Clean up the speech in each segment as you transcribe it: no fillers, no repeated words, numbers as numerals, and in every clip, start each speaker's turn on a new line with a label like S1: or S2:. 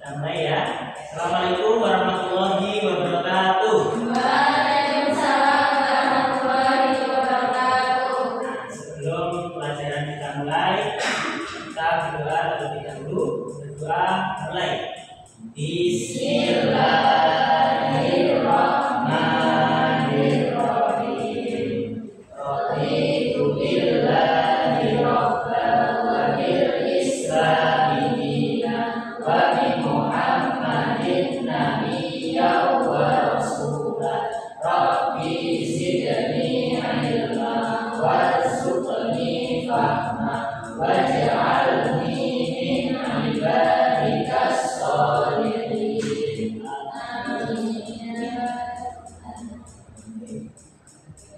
S1: Kita mulai ya. Assalamualaikum warahmatullahi wabarakatuh.
S2: Waalaikumsalam warahmatullahi wabarakatuh.
S1: Sebelum pelajaran kita mulai, kita berdoa terlebih dahulu. Berdoa mulai. Bismillahirrahmanirrahim. Raditu billahi rabban wa bil islami dinan wa bi Muhammadin nabiyyan wa rasulan. Rabbi zidni ilman warzuqni fahman waj'alni min ibadikas sholihin.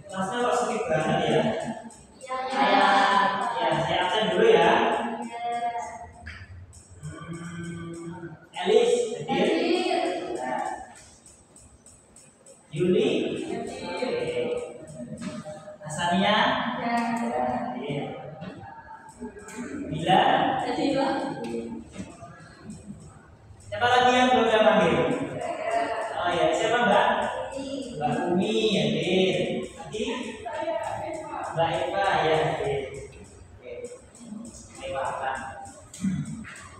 S1: Kelasnya kok sedikit banget ya? Saya absen dulu ya. Elis, hadir. Yuli, Hasania, Bila. Siapa lagi yang belum saya panggil? Oh ya, siapa Mbak? Mbak Umi, hadir. Tadi Mbak Eva ya, hadir. Oke, Eva apa?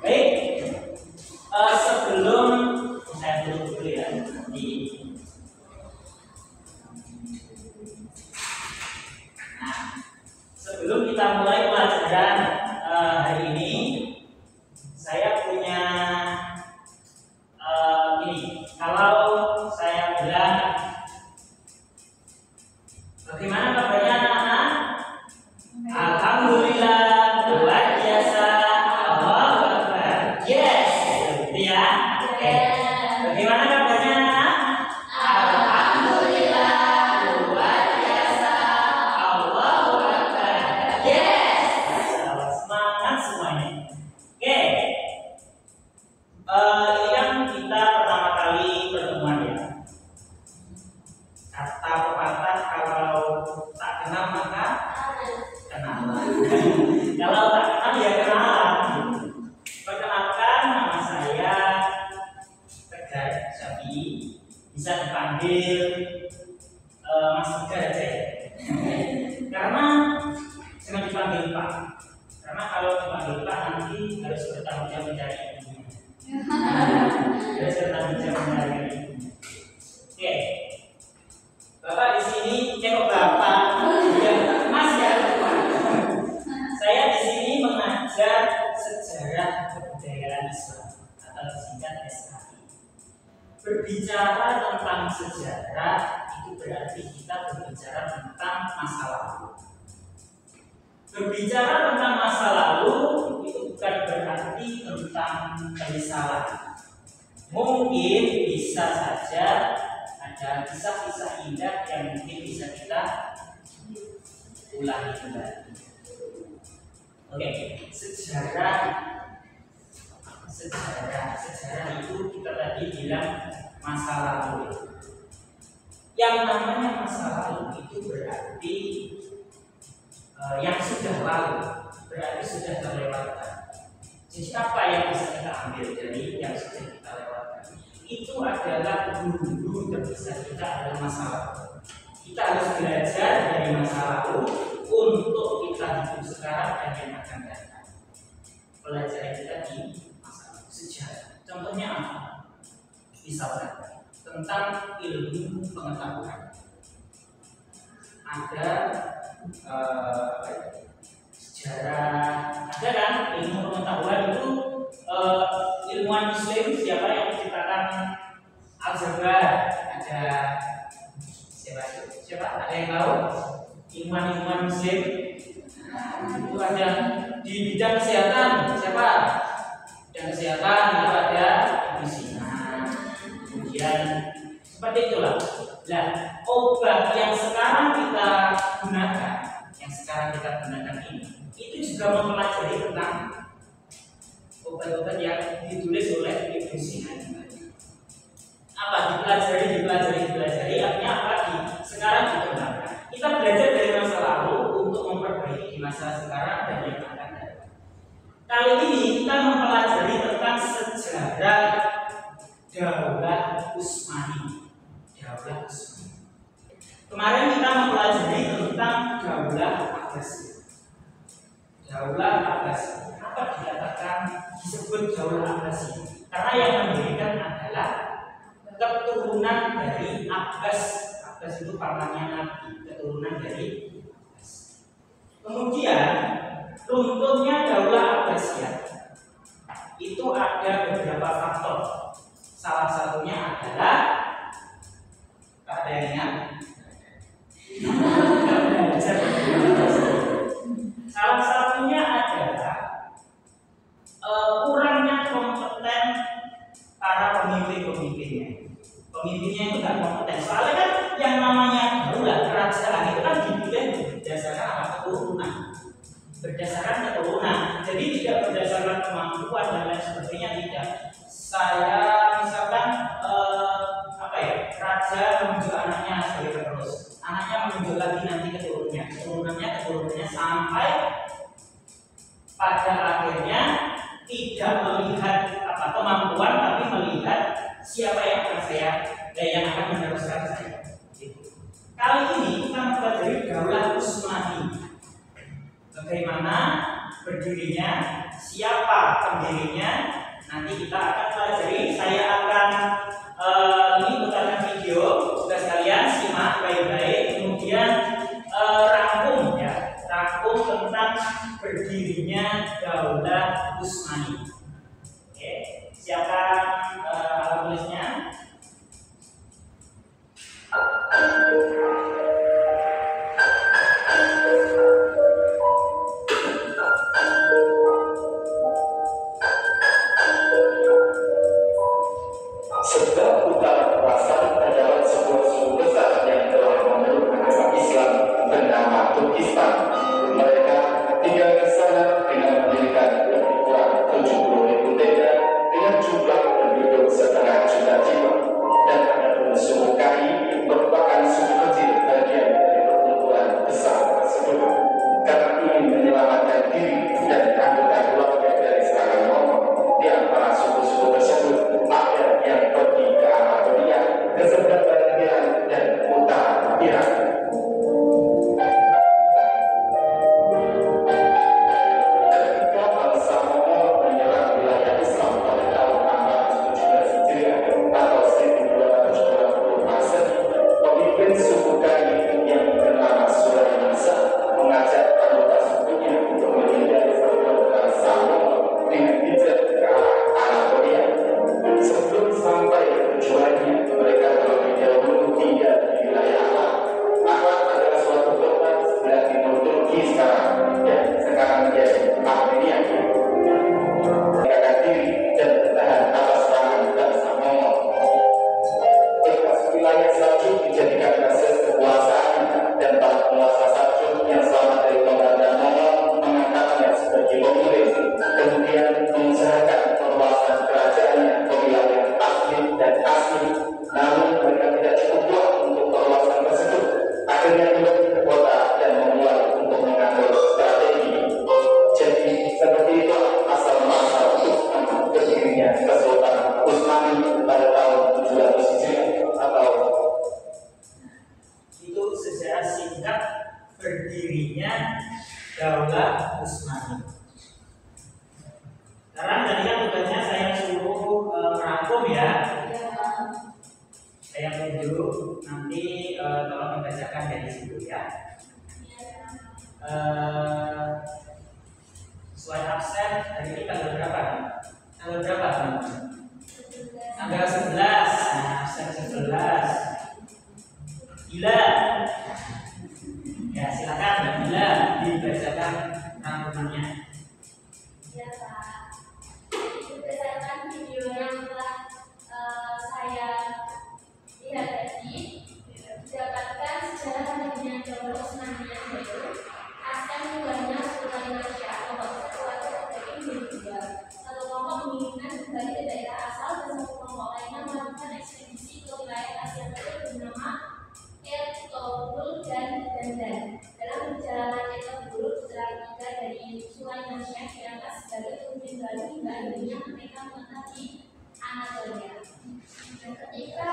S1: Baik. Sebelum saya dulu ya sebelum kita mulai pelajaran hari ini, saya punya ini. Kalau saya bilang, bagaimana kabarnya anak-anak? Alhamdulillah, luar biasa, Allahu Akbar. Yes, gitu ya. Oke. Bagaimana kabarnya anak-anak? Alhamdulillah, luar biasa, Allahu Akbar. Yes. Semangat semuanya. Oke. Ini kan kita pertama kali pertemuan ya. Kata pepatah, kalau tak kenal maka kenalan. Kalau tak kenal ya kenalan. Perkenalkan, nama saya Tegar Syafi. Bisa dipanggil Mas Tegar aja ya. Karena jangan dipanggil Pak. Karena kalau dipanggil Pak nanti harus bertanggung jawab mencari ibunya. Harus bertanggung jawab mencari ibunya. Oke. Bapak di sini cekok Bapak. Ya, Mas ya. Saya di sini mengajar sejarah kebudayaan Islam atau disingkat SKI. Berbicara tentang sejarah itu berarti kita berbicara tentang masa lalu. Berbicara tentang masa lalu itu bukan berarti tentang penyesalan. Mungkin bisa saja ada kisah-kisah indah yang mungkin bisa kita ulangi kembali. Oke, sejarah itu kita tadi bilang masa lalu. Yang namanya masa lalu itu berarti yang sudah lalu, berarti sudah terlewatkan. Jadi apa yang bisa kita ambil dari yang sudah kita lewatkan? Itu adalah guru terbesar kita adalah masa lalu. Kita harus belajar dari masa lalu untuk kita hidup sekarang dan yang akan datang. Pelajaran kita di masa lalu sejarah. Contohnya apa? Misalkan tentang ilmu pengetahuan. Ada sejarah, ada kan ilmu pengetahuan itu ilmuwan Muslim siapa yang menciptakan aljabar? Ada siapa? Ada yang tahu? Ilmuwan Muslim itu ada di bidang kesehatan siapa? Bidang kesehatan itu ada Ibnu Sina. Kemudian seperti itulah. Nah, obat yang sekarang kita gunakan, ini, itu juga mempelajari tentang obat-obat yang ditulis oleh Ibnu Sina. Apa? Dipelajari. Artinya apa? Sekarang dikembangkan. Kita belajar dari masa lalu untuk memperbaiki di masa sekarang dan yang akan datang. Kali ini kita mempelajari tentang sejarah Abbasi. Kenapa dikatakan disebut Daulah Abbasi? Karena yang mendirikan adalah keturunan dari Abbas. Abbas itu pamannya Nabi, keturunan dari Abbas. Kemudian runtuhnya Daulah Abbasiyah itu ada beberapa faktor. Salah satunya adalah ada yang ingat? Salah satunya adalah kurangnya kompeten para pemimpinnya. Pemimpinnya itu tidak kompeten. Soalnya kan yang namanya daulah kerajaan itu kan dipimpin berdasarkan apa? Keturunan. Berdasarkan keturunan. Jadi tidak berdasarkan kemampuan dan lain sebagainya, tidak. Saya misalkan raja menunjuk anaknya sebagai penerus, anaknya menunjuk lagi nanti keturunannya sampai pada akhirnya tidak melihat kemampuan, tapi melihat siapa yang akan meneruskan saya. Kali ini kita mempelajari Daulah Utsmani. Bagaimana berdirinya, siapa pendirinya, nanti kita akan pelajari. Saya akan ini putarkan video, juga sekalian simak baik-baik, kemudian rangkum tentang berdirinya Daulah Utsmani. Oke, siapkan alat tulisnya.
S3: Sebab utara Khurasan adalah sebuah suku besar yang telah memeluk agama Islam bernama Turkistan. Mereka tinggal di sana dengan mendirikan lebih kurang 70.000 tenda dengan jumlah penduduk 1,5 juta jiwa. Dan adapun suku Kai merupakan suku kecil bagian dari perkumpulan besar tersebut. Karena ingin menyelamatkan diri dan anggota keluarga dari serangan Romawi, di antara suku-suku tersebut ada yang pergi ke Anatolia, ke sebelah barat Iran dan utara Iran. Ketika bangsa Mongol menyerang wilayah Islam pada tahun 417 Hijriah atau 1220 Masehi, pemimpin suku Kai yang bernama Sulaiman Shah mengajak anggota sukunya untuk menghindari serangan bangsa Mongol dengan hijrah ke arah Anatolia. Sebelum sampai ke tujuannya, mereka terlebih dahulu tinggal di wilayah Ahlat. Ahlat adalah suatu kota sebelah timur Turki sekarang, dan sekarang menjadi Armenia. Mereka diri dan bertahan atas serangan bangsa Mongol. Bekas wilayah Seljuk dijadikan basis kekuasaan, dan para penguasa Seljuk yang selamat dari pemberontakan Mongol mengangkatnya sebagai pemimpin, kemudian mengusahakan perluasan kerajaannya ke wilayah asli dan asli. Namun mereka tidak cukup kuat untuk perluasan tersebut. Akhirnya kembali ke kota dan memulai untuk mengatur strategi. Jadi seperti itu asal-muasal berdirinya Kesultanan Utsmani pada tahun 700 Hijriah atau
S1: Itu sejarah singkat berdirinya Daulah Utsmani. Sekarang tadi kan tugasnya saya suruh merangkum ya. Saya tunjuk, nanti tolong membacakan dari situ ya. Sesuai absen hari ini tanggal berapa? Tanggal berapa? Tanggal 11. Nah, absen 11. Gila. Ya, silakan Mbak Gila dibacakan rangkumannya.
S2: Ya Pak, berdasarkan video yang telah saya lihat tadi, didapatkan sejarah berdirinya Daulah Utsmani yaitu asal mulanya Sulaiman Shah, kelompok satu dari Indonesia. Satu kelompok menginginkan kembali ke daerah asal dan satu kelompok lainnya melakukan ekspedisi ke wilayah Asia Kecil bernama Ertugrul dan Dandan. Dalam perjalanan Ertugrul, putra ketiga dari Sulaiman Shah diangkat sebagai pemimpin baru hingga akhirnya mereka menetap di Anatolia. Dan ketika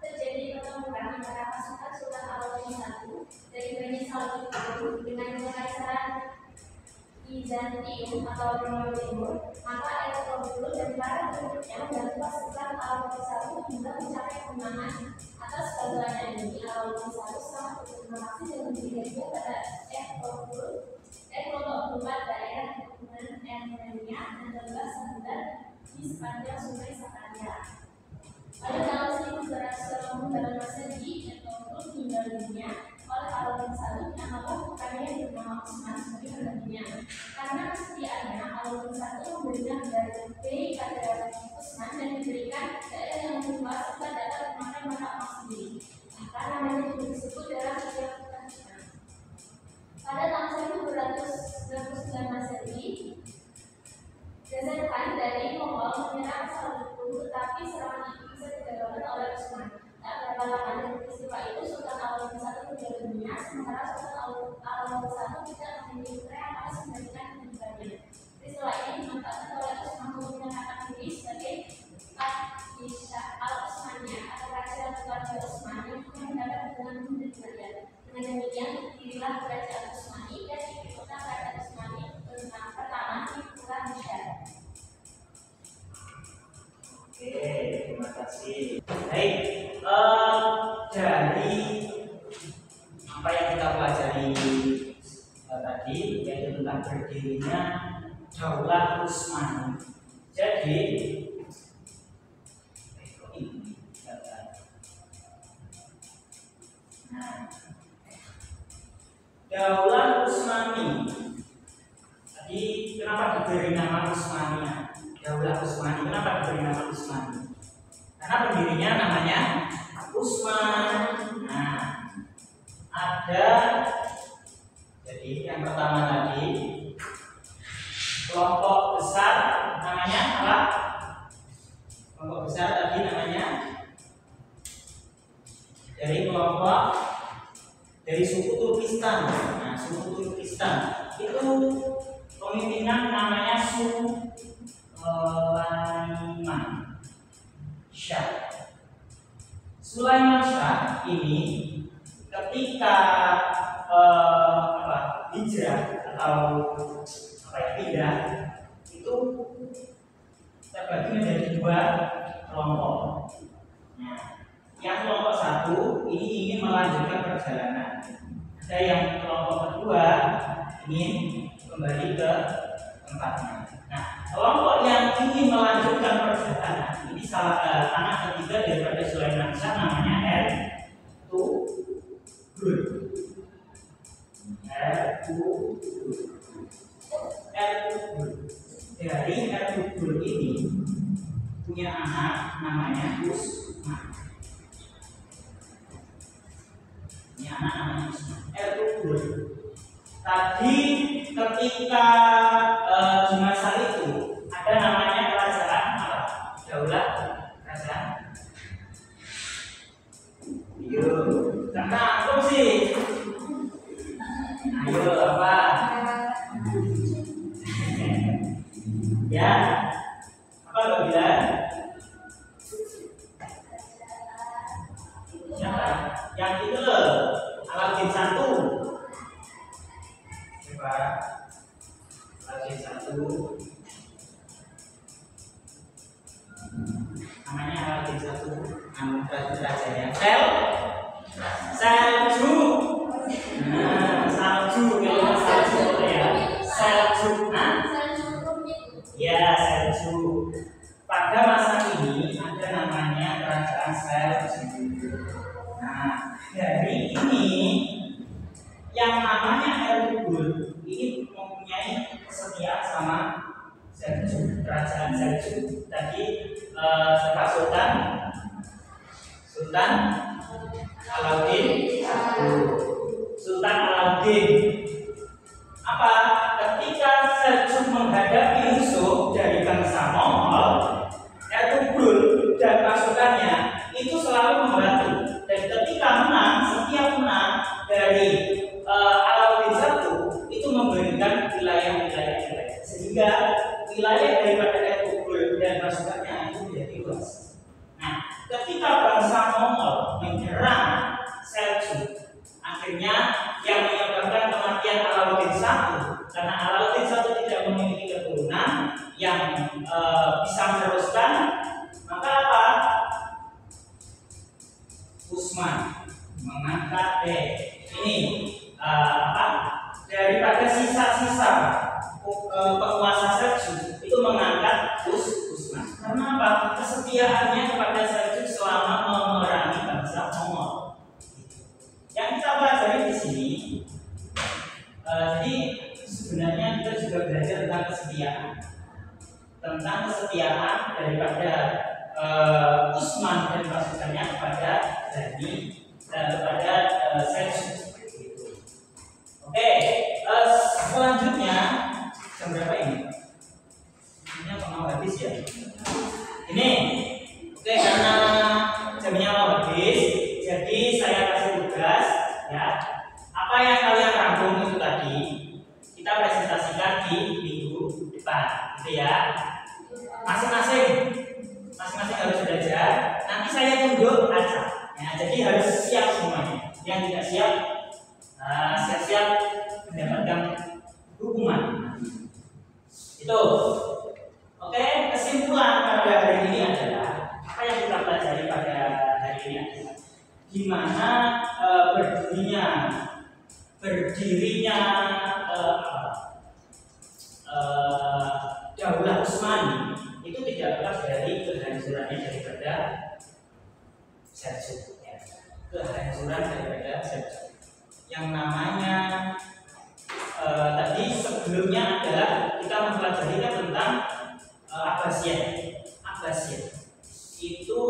S2: terjadi pertempuran antara pasukan Sultan Al-Qasim I dari Bani Saljuk dengan Kekaisaran Bizantium atau Romawi Timur, maka Ertugrul dan para pengikutnya membantu pasukan Alauddin I hingga mencapai kemenangan atas bantuannya ini. Alauddin I sangat berterima kasih dan memberikannya pada Ertugrul dan kelompok 4 daerah keturunan Armenia dan 12 sahabat di sepanjang sungai Sakarya. Pada tahun 1288 Masehi, Ertugrul meninggal dunia oleh Alauddin I yang melakukannya bernama Utsman sebagai penggantinya. Karena kesetiaannya, Alauddin I memberikan gelar bey pada Utsman dan diberikan daerah yang lebih luas serta dapat memakai mata emas sendiri. Maka namanya juga disebut daerah Kitab Utsman. Pada tahun 1299 Masehi, Genghis Khan dari Mongol menyerang Seljuk, tetapi serangan itu bisa digagalkan oleh Utsman. Tak berapa lama dari peristiwa itu, Sultan Alauddin I meninggal dunia, sementara Sultan Alauddin I tidak memiliki putra yang harus menggantikan kedudukannya. Peristiwa ini dimanfaatkan oleh Utsman untuk menyatakan diri sebagai Padishah al-Utsmaniyah atau Raja Keluarga Utsman yang mendapat dengan menjadi raja. Dengan demikian, dirilah Kerajaan Utsmani dan dibentuklah Kerajaan Utsmani pertama di Pura Hisham.
S1: Oke, terima kasih. Baik, dari apa yang kita pelajari tadi, yaitu tentang berdirinya Daulah Utsmani. Jadi, Daulah Utsmani. Tadi kenapa diberi nama Utsmaniyah? Daulah Utsmani. Kenapa diberi nama Utsmani? Karena pendirinya namanya Utsman. Nah, ada jadi yang pertama tadi kelompok besar namanya apa? Kelompok besar tadi namanya dari suku Turkistan. Nah, suku Turkistan itu pemimpinan namanya Sulaiman Shah. Sulaiman Shah ini ketika hijrah atau pindah itu terbagi menjadi 2 kelompok. Nah, yang kelompok 1 ini ingin melanjutkan perjalanan. Ada yang kelompok kedua ingin kembali ke tempatnya. Nah, kelompok yang ingin melanjutkan perjalanan ini anak ketiga daripada Sulaiman Shah namanya Ertugrul. Dari Ertugrul ini punya anak namanya Utsman. Ertugrul. Tadi ketika di masa itu ada namanya kerajaan apa? Daulah kerajaan. Yuk, tangkap sih. Ayo apa? Ya, apa lo bilang? Siapa? Yang itu loh, Alauddin I. Coba Alauddin I. Namanya Alauddin I. Rajanya Seljuk. Nah, Seljuk kalau Seljuk ya. Seljuk, ya Seljuk. Pada masa ini ada namanya kerajaan Seljuk. Nah, dari ini yang namanya Ertugrul ini mempunyai kesetiaan sama Seljuk, kerajaan Seljuk. Tadi siapa? Sultan Alauddin I. Sultan Alauddin. Apa? Ketika Seljuk menghadapi musuh dari bangsa Mongol, Ertugrul dan pasukannya itu selalu membantu. Dan ketika menang, setiap menang dari Alauddin I itu memberikan wilayah-wilayah, sehingga wilayah daripada Ertugrul dan pasukannya itu menjadi luas. Nah, ketika bangsa Mongol menyerang Seljuk, akhirnya yang menyebabkan kematian Alauddin I karena Alauddin I yang bisa meneruskan, maka apa? Usman mengangkat ini apa? Daripada sisa-sisa penguasa Seljuk itu mengangkat Usman. Karena apa? Kesetiaannya kepada Seljuk selama memerangi bangsa Mongol. Yang kita pelajari di sini, jadi sebenarnya kita juga belajar tentang kesetiaan daripada Usman dan pasukannya kepada Bani dan kepada Seljuk. Oke, selanjutnya jam berapa ini? Ini mau habis ya? Ini, oke, karena jamnya mau habis, jadi saya kasih tugas ya. Apa yang kalian rangkum itu tadi kita presentasikan di minggu depan, gitu ya. Masing-masing harus belajar. Nanti saya tunjuk aja. Ya, jadi harus siap semuanya. Yang tidak siap, siap-siap mendapatkan hukuman. Itu. Oke, kesimpulan pada hari ini adalah apa yang kita pelajari pada hari ini adalah gimana berdirinya Daulah Utsmani itu tidak lepas dari kehancurannya daripada Seljuk. Ya. Kehancuran daripada Seljuk. Yang namanya tadi sebelumnya adalah kita mempelajari tentang Abbasiyah. Itu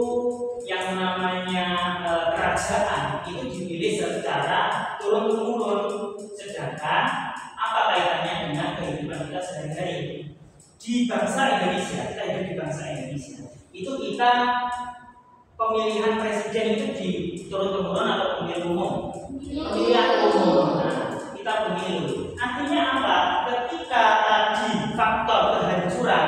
S1: yang namanya kerajaan itu dipilih secara turun-temurun, sedangkan apa kaitannya dengan kehidupan kita sehari-hari di bangsa Indonesia? Kita hidup di bangsa Indonesia. Itu kita pemilihan presiden itu di turun-temurun atau pemilihan umum? Pemilihan umum. Nah, kita pemilu. Artinya apa? Ketika tadi faktor kehancuran,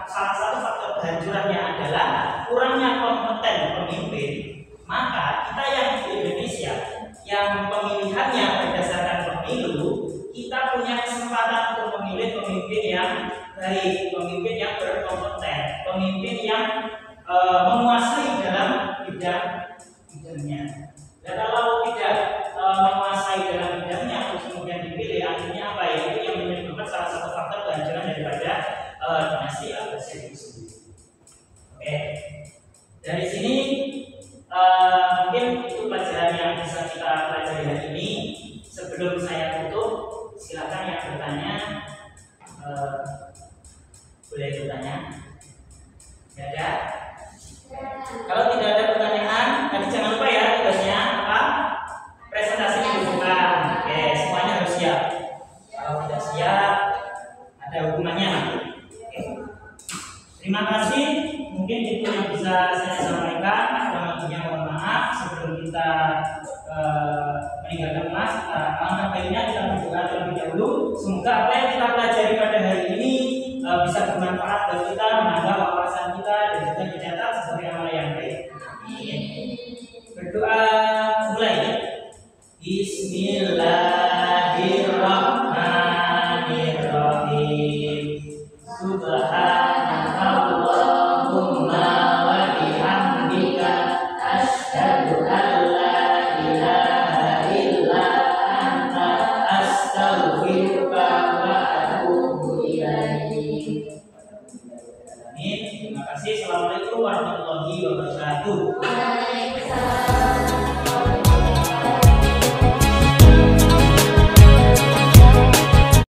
S1: salah satu faktor kehancurannya adalah kurangnya kompeten pemimpin, maka kita yang di Indonesia yang pemilihannya berdasarkan pemilu, kita punya kesempatan untuk memilih pemimpin yang baik, pemimpin yang berkompeten, pemimpin yang menguasai dalam bidangnya. Dan kalau tidak menguasai dalam bidangnya terus kemudian dipilih, artinya apa ya? Itu yang menyebabkan salah satu faktor kehancuran daripada dinasti Abbasiyah itu sendiri. Oke, dari sini mungkin itu pelajaran yang bisa kita pelajari hari ini. Sebelum saya tutup, silakan yang bertanya boleh bertanya. Tidak ada? Kalau tidak ada pertanyaan, nanti jangan lupa ya tugasnya apa? Presentasi dibutuhkan. Oke, semuanya harus siap. Kalau tidak siap, ada hukumannya. Oke. Terima kasih. Mungkin itu yang bisa saya sampaikan. Kurang lebihnya mohon maaf. Sebelum kita meninggalkan kelas, alangkah baiknya kita berdoa terlebih dahulu. Semoga apa yang kita pelajari pada hari ini bisa bermanfaat bagi kita, menambah wawasan kita dan juga dicatat sebagai amal yang baik. Berdoa mulai. Bismillahirrahmanirrahim. Subhanakallahumma wa bihamdika asyhadu an la ilaha illa anta astaghfiruka wa atubu ilaik. Terima kasih. Assalamualaikum warahmatullahi wabarakatuh.
S2: Waalaikumsalam.